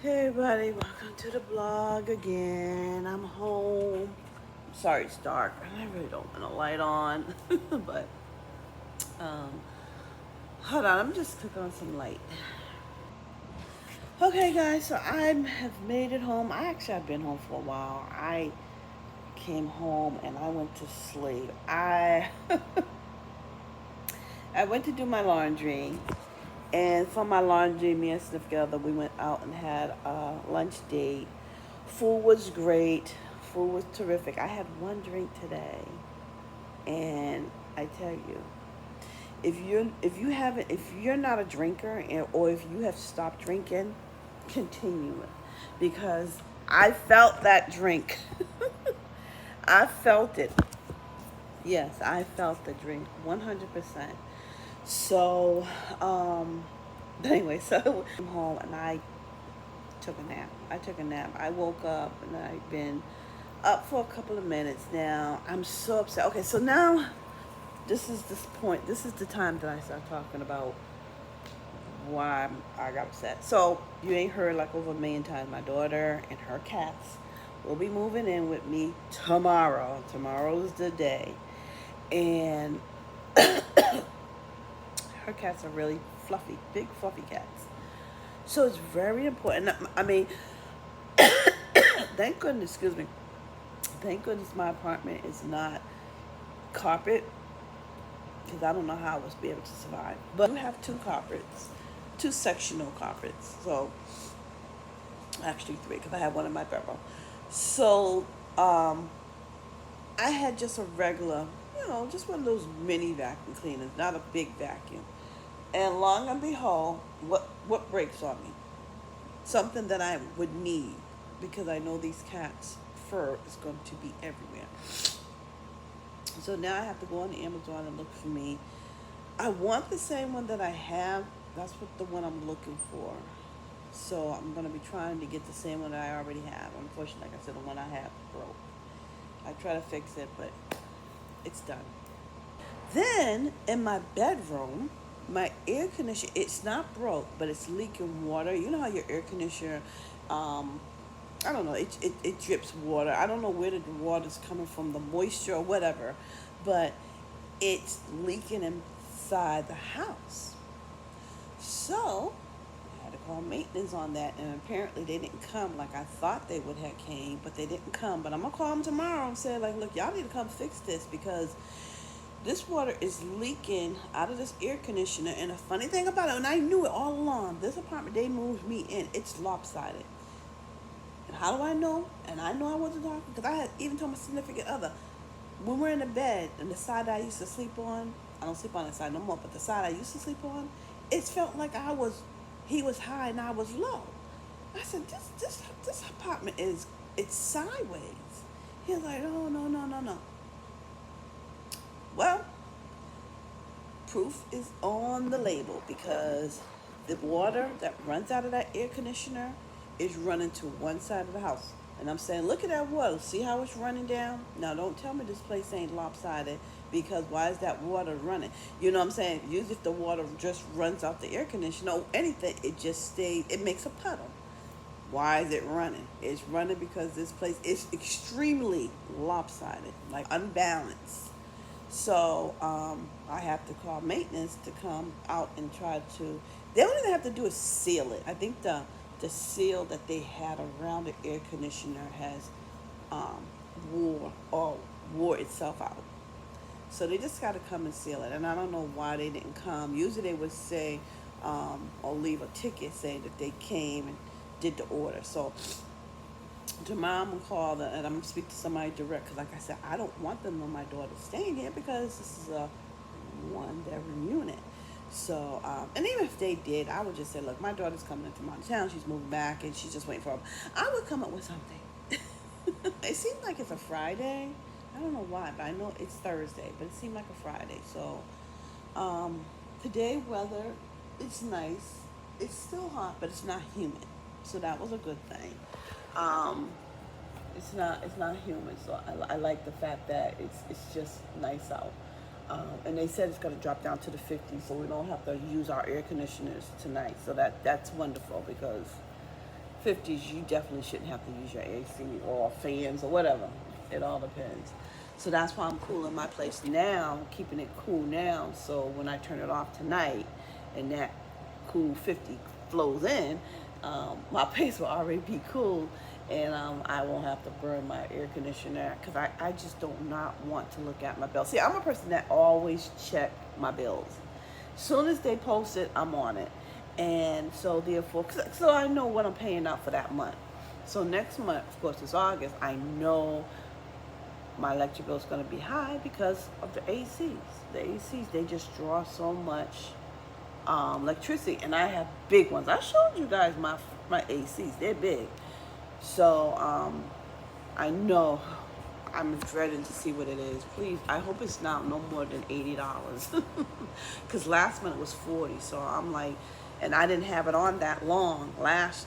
Hey everybody, welcome to the vlog again. I'm home. Sorry it's dark. I really don't want a light on. but um hold on, I'm just clicking on some light. Okay guys, so I have made it home. I've been home for a while. I came home and I went to sleep. I went to do my laundry, and for my laundry, me and significant other, we went out and had a lunch date. Food was great. Food was terrific. I had one drink today, and I tell you, if you're not a drinker, or if you have stopped drinking, continue it, because I felt that drink. I felt it. Yes, I felt the drink 100%. So, but anyway, so I'm home and I took a nap. I woke up and I've been up for a couple of minutes now. I'm so upset. Okay, so now this point. This is the time that I start talking about why I got upset. So you ain't heard like over a million times. My daughter and her cats will be moving in with me tomorrow. Tomorrow's the day, and her cats are really fluffy, big fluffy cats. So it's very important. I mean, thank goodness, excuse me. Thank goodness my apartment is not carpet, because I don't know how I was be able to survive. But we have two carpets, two sectional carpets. So actually three, because I have one in my bedroom. So I had just a regular, just one of those mini vacuum cleaners, not a big vacuum. And long and behold, what breaks on me? Something that I would need, because I know these cats' fur is going to be everywhere. So now I have to go on Amazon and look for me. I want the same one that I have. That's what the one I'm looking for. So I'm going to be trying to get the same one that I already have. Unfortunately, like I said, the one I have broke. I try to fix it, but it's done. Then in my bedroom, my air conditioner, it's not broke, but it's leaking water. You know how your air conditioner, I don't know, it drips water. I don't know where the water's coming from, the moisture or whatever, but it's leaking inside the house. So I had to call maintenance on that, and apparently they didn't come like I thought they would have came, but they didn't come. But I'm gonna call them tomorrow and say, like, look, y'all need to come fix this, because this water is leaking out of this air conditioner. And the funny thing about it, and I knew it all along, this apartment they moved me in, it's lopsided. And how do I know? And I know I wasn't talking, because I had even told my significant other, when we're in the bed, and the side that I used to sleep on, I don't sleep on that side no more, but the side I used to sleep on, it felt like he was high and I was low. I said, this apartment it's sideways. He was like, oh, no, no, no, no. Well, proof is on the label, because the water that runs out of that air conditioner is running to one side of the house. And I'm saying, look at that water. See how it's running down? Now, don't tell me this place ain't lopsided, because why is that water running? You know what I'm saying? Usually if the water just runs out the air conditioner or anything, it just stays, it makes a puddle. Why is it running? It's running because this place is extremely lopsided, like unbalanced. So I have to call maintenance to come out and try to. They only thing they have to do is seal it. I think the seal that they had around the air conditioner has um, wore itself out. So they just got to come and seal it. And I don't know why they didn't come. Usually they would say or leave a ticket saying that they came and did the order. So tomorrow I'm gonna call and I'm gonna speak to somebody direct, because like I said, I don't want them to know my daughter's staying here, because this is a one-bedroom unit. So and even if they did, I would just say, look, my daughter's coming into my town, she's moving back and she's just waiting for them. I would come up with something. It seems like it's a Friday. I don't know why, but I know it's Thursday, but it seemed like a Friday. So today weather, it's nice. It's still hot, but it's not humid, so that was a good thing. um, it's not humid, so I like the fact that it's just nice out. And they said it's going to drop down to the 50s, so we don't have to use our air conditioners tonight. So that's wonderful, because 50s, you definitely shouldn't have to use your AC or fans or whatever. It all depends. So that's why I'm cooling my place now, keeping it cool now. So when I turn it off tonight and that cool 50 flows in, my place will already be cool, and I won't have to burn my air conditioner because I just do not want to look at my bill. See, I'm a person that always check my bills. Soon as they post it, I'm on it. And so therefore, so I know what I'm paying out for that month. So next month, of course, it's August. I know my electric bill is going to be high because of the ACs. The ACs, they just draw so much electricity, and I have big ones. I showed you guys my ACs. They're big. So I know I'm dreading to see what it is. Please, I hope it's not no more than $80. Because last month it was 40. So I'm like, and I didn't have it on that long. Last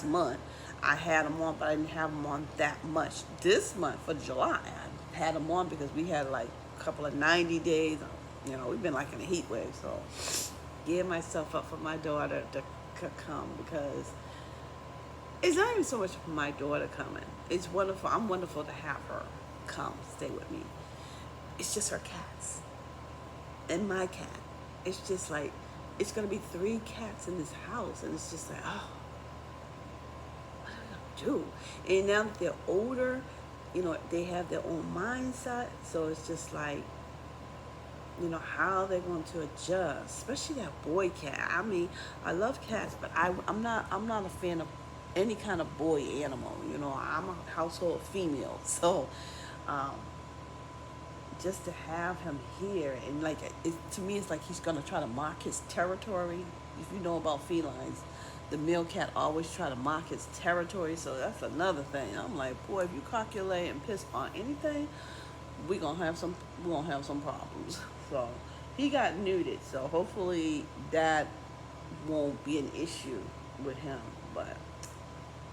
month I had them on, but I didn't have them on that much. This month for July, I had them on because we had like a couple of 90 days. You know, we've been like in a heat wave. So gear myself up for my daughter to come, because it's not even so much for my daughter coming. It's wonderful. I'm wonderful to have her come stay with me. It's just her cats and my cat. It's just like, it's going to be 3 cats in this house. And it's just like, oh, what are we going to do? And now that they're older, you know, they have their own mindset. So it's just like, you know, how they're going to adjust, especially that boy cat. I mean, I love cats, but I'm not a fan of any kind of boy animal. You know, I'm a household female, so just to have him here, and like to me, it's like he's gonna try to mark his territory. If you know about felines, the male cat always try to mark his territory. So that's another thing. I'm like, boy, if you calculate and piss on anything, we're gonna have some problems. So he got neutered, so hopefully that won't be an issue with him. But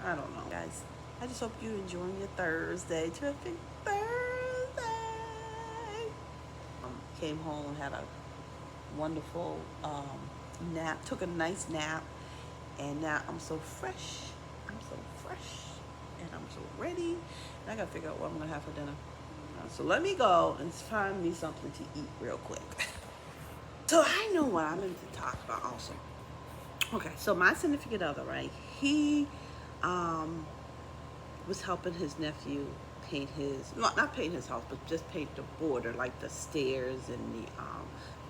I don't know, guys. I just hope you're enjoying your Thursday. Terrific Thursday. Came home, had a wonderful nap, took a nice nap, and now I'm so fresh. And I'm so ready. And I gotta figure out what I'm gonna have for dinner. So let me go and find me something to eat real quick. So I know what I'm going to talk about also. Okay, so my significant other, right? He was helping his nephew paint not paint his house, but just paint the border, like the stairs and the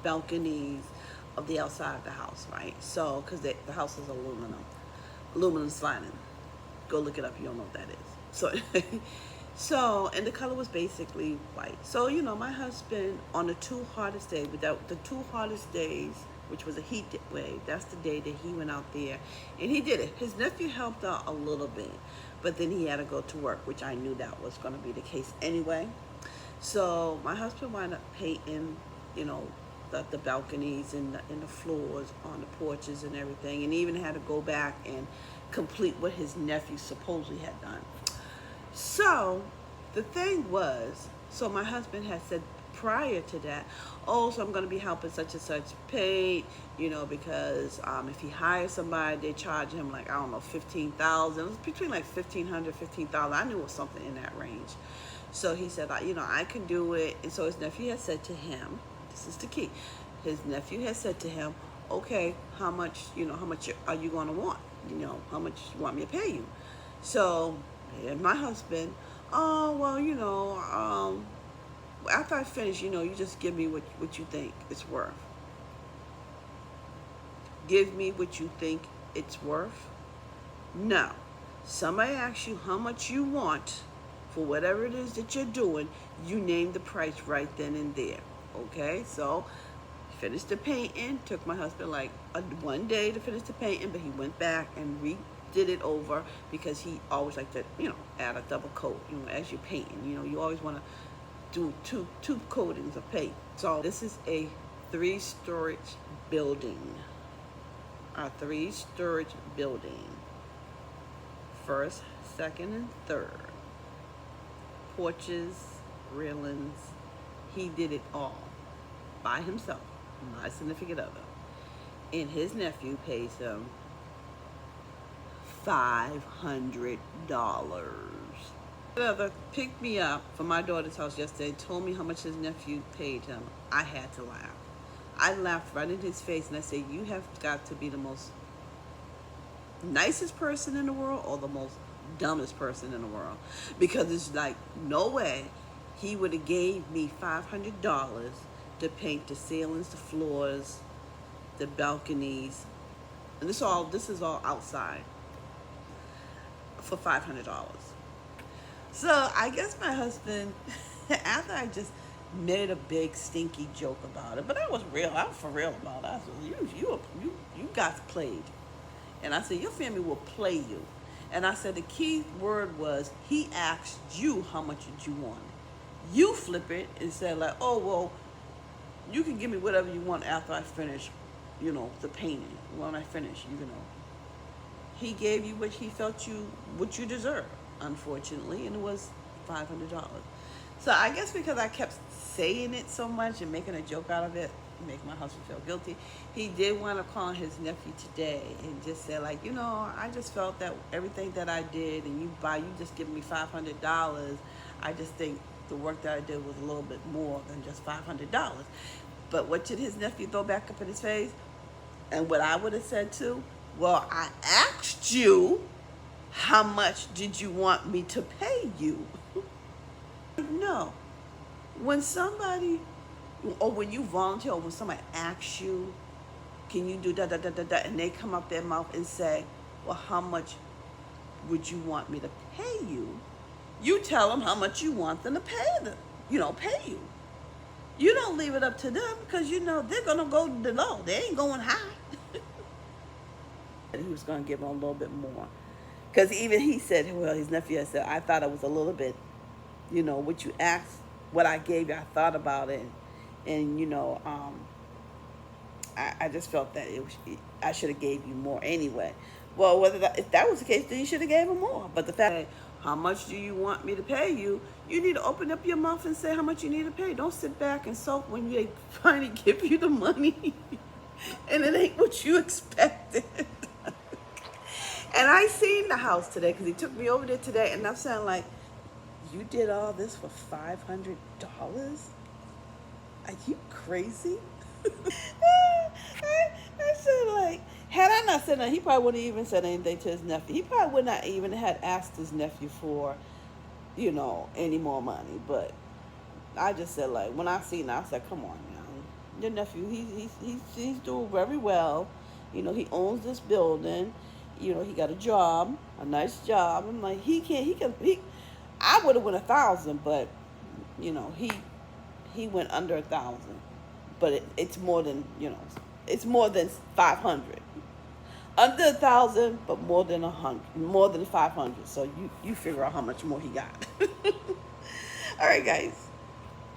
balconies of the outside of the house, right? So, because the house is aluminum siding. Go look it up. You don't know what that is. So, and the color was basically white. So, you know, my husband, on the 2 hardest days, the 2 hardest days, which was a heat wave, that's the day that he went out there and he did it. His nephew helped out a little bit, but then he had to go to work, which I knew that was going to be the case anyway. So my husband wound up painting, you know, the balconies and the floors on the porches and everything, and even had to go back and complete what his nephew supposedly had done. So the thing was, so my husband had said prior to that, oh, so I'm going to be helping such and such paint, you know, because if he hires somebody, they charge him like, I don't know, $15,000. It was between like $1,500, $15,000. I knew it was something in that range. So he said, you know, I can do it. And so his nephew had said to him, this is the key. His nephew had said to him, okay, how much are you going to want? You know, how much you want me to pay you? So and my husband, oh, well, you know, after I finish, you know, you just give me what you think it's worth. Give me what you think it's worth. No. Somebody asks you how much you want for whatever it is that you're doing, you name the price right then and there. Okay? So, finished the painting. Took my husband like 1 day to finish the painting, but he went back and did it over because he always liked to, you know, add a double coat, you know, as you're painting. You know, you always want to do two coatings of paint. So this is a 3-story building. A 3-story building. First, second, and third. Porches, railings. He did it all by himself, my significant other. And his nephew pays him $500. Another picked me up from my daughter's house yesterday, told me how much his nephew paid him. I had to laugh. I laughed right in his face and I said, you have got to be the most nicest person in the world or the most dumbest person in the world, because it's like no way he would have gave me $500 to paint the ceilings, the floors, the balconies, and this is all outside for $500. So I guess my husband, after I just made a big stinky joke about it, but I was real. I was for real about it. I said, you guys played. And I said, your family will play you. And I said, the key word was, he asked you how much did you want. You flip it and say like, oh, well, you can give me whatever you want after I finish, the painting. When I finish, He gave you what he felt what you deserve, unfortunately, and it was $500. So I guess because I kept saying it so much and making a joke out of it, make my husband feel guilty, he did want to call his nephew today and just say like, I just felt that everything that I did and you just giving me $500, I just think the work that I did was a little bit more than just $500. But what did his nephew throw back up in his face? And what I would have said too, well, I asked you, how much did you want me to pay you? No. When somebody, or when you volunteer, or when somebody asks you, can you do da da da da da, and they come up their mouth and say, well, how much would you want me to pay you? You tell them how much you want them to pay them, pay you. You don't leave it up to them because they're gonna go low. They ain't going high. And he was gonna give them a little bit more, because even he said, well, his nephew had said, I thought it was a little bit, what you asked, what I gave you, I thought about it, and I just felt that I should have gave you more anyway. Well, if that was the case, then you should have gave him more. But the fact that, how much do you want me to pay you? You need to open up your mouth and say how much you need to pay. Don't sit back and sulk when they finally give you the money and it ain't what you expected. And I seen the house today because he took me over there today, and I'm saying like, you did all this for $500? Are you crazy? I said like, had I not said that, he probably wouldn't have even said anything to his nephew. He probably would not even had asked his nephew for, any more money. But I just said like, when I seen it, I said, come on now, your nephew, he's doing very well. He owns this building. He got a job, a nice job. I'm like, I would have went 1,000, but he went under 1,000. But it's more than it's more than 500. Under 1,000, but more than 100, more than 500. So you figure out how much more he got. All right, guys.